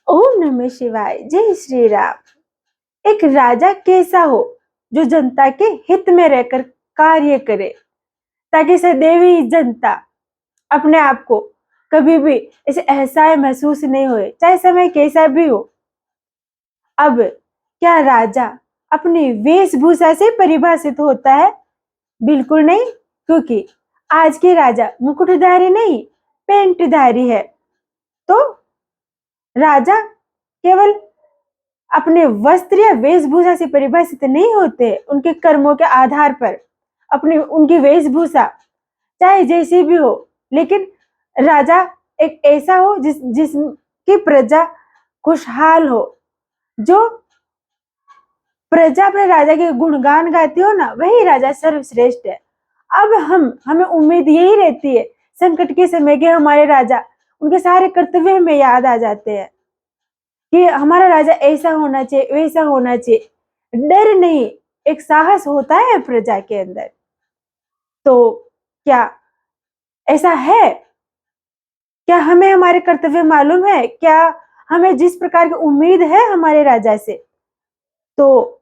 ओम नमः शिवाय। जय श्री राम। एक राजा कैसा हो जो जनता के हित में रहकर कार्य करे, ताकि सदैव ही जनता अपने आप को कभी भी ऐसे असहाय महसूस नहीं होए, चाहे समय कैसा भी हो। अब क्या राजा अपनी वेशभूषा से परिभाषित होता है? बिल्कुल नहीं, क्योंकि आज के राजा मुकुटधारी नहीं, पेंटधारी है। तो राजा केवल अपने वस्त्र या वेशभूषा से परिभाषित नहीं होते, उनके कर्मों के आधार पर अपनी उनकी वेशभूषा चाहे जैसी भी हो, लेकिन राजा एक ऐसा हो जिसकी प्रजा खुशहाल हो। जो प्रजा अपने राजा के गुणगान गाती हो ना, वही राजा सर्वश्रेष्ठ है। अब हमें उम्मीद यही रहती है संकट के समय के हमारे राजा उनके सारे कर्तव्य हमें याद आ जाते हैं कि हमारा राजा ऐसा होना चाहिए, वैसा होना चाहिए। डर नहीं, एक साहस होता है प्रजा के अंदर। तो क्या ऐसा है? क्या हमें हमारे कर्तव्य मालूम है? क्या हमें जिस प्रकार की उम्मीद है हमारे राजा से, तो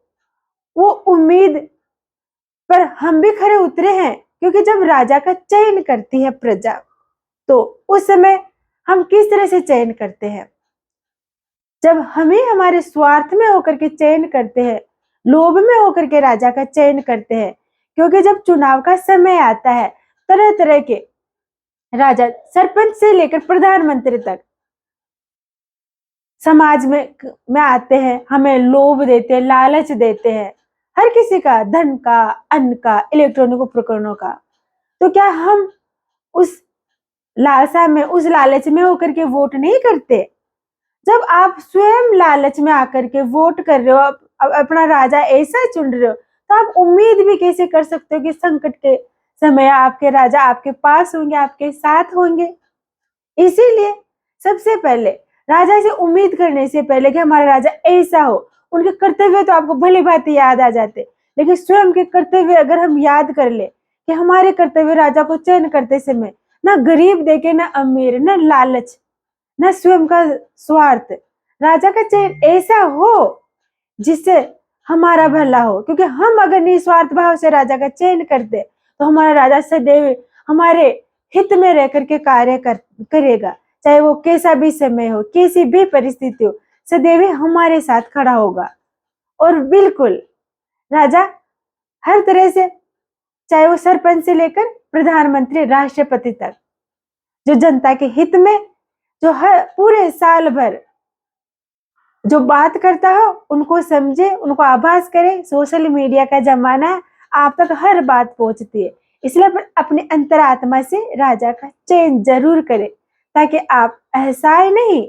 वो उम्मीद पर हम भी खरे उतरे हैं? क्योंकि जब राजा का चयन करती है प्रजा, तो उस समय हम किस तरह से चयन करते हैं? जब हमें हमारे स्वार्थ में होकर के चयन करते हैं, लोभ में होकर के राजा का चयन करते हैं। क्योंकि जब चुनाव का समय आता है, तरह तरह के राजा, सरपंच से लेकर प्रधानमंत्री तक समाज में आते हैं, हमें लोभ देते हैं, लालच देते हैं, हर किसी का, धन का, अन्न का, इलेक्ट्रॉनिक उपकरणों का। तो क्या हम उस लालसा में, उस लालच में होकर के वोट नहीं करते? जब आप स्वयं लालच में आकर के वोट कर रहे हो, अब अपना राजा ऐसा चुन रहे हो, तो आप उम्मीद भी कैसे कर सकते हो कि संकट के समय आपके राजा आपके पास होंगे, आपके साथ होंगे? इसीलिए सबसे पहले राजा से उम्मीद करने से पहले कि हमारा राजा ऐसा हो, उनके कर्तव्य तो आपको भली भांति याद आ जाते, लेकिन स्वयं के कर्तव्य अगर हम याद कर ले कि हमारे कर्तव्य राजा को चयन करते समय ना गरीब देखे, ना अमीर, ना लालच, ना स्वयं का स्वार्थ, राजा का चयन ऐसा हो जिससे हमारा भला हो। क्योंकि हम अगर निस्वार्थ भाव से राजा का चयन करते, तो हमारा राजा सदैव हमारे हित में रह करके कार्य करेगा। चाहे वो कैसा भी समय हो, कैसी भी परिस्थिति हो, सदैव हमारे साथ खड़ा होगा। और बिल्कुल राजा हर तरह से, चाहे वो सरपंच से लेकर प्रधानमंत्री, राष्ट्रपति तक, जो जनता के हित में, जो हर पूरे साल भर जो बात करता हो उनको समझे, उनको आभास करे। सोशल मीडिया का जमाना है, आप तक हर बात पहुंचती है, इसलिए अपने अंतरात्मा से राजा का चयन जरूर करें, ताकि आप असहाय नहीं,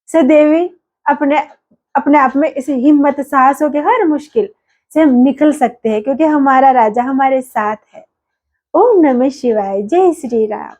सदैव अपने अपने आप में इसे हिम्मत, साहस हो के हर मुश्किल से हम निकल सकते हैं, क्योंकि हमारा राजा हमारे साथ है। ओम नमः शिवाय। जय श्री राम।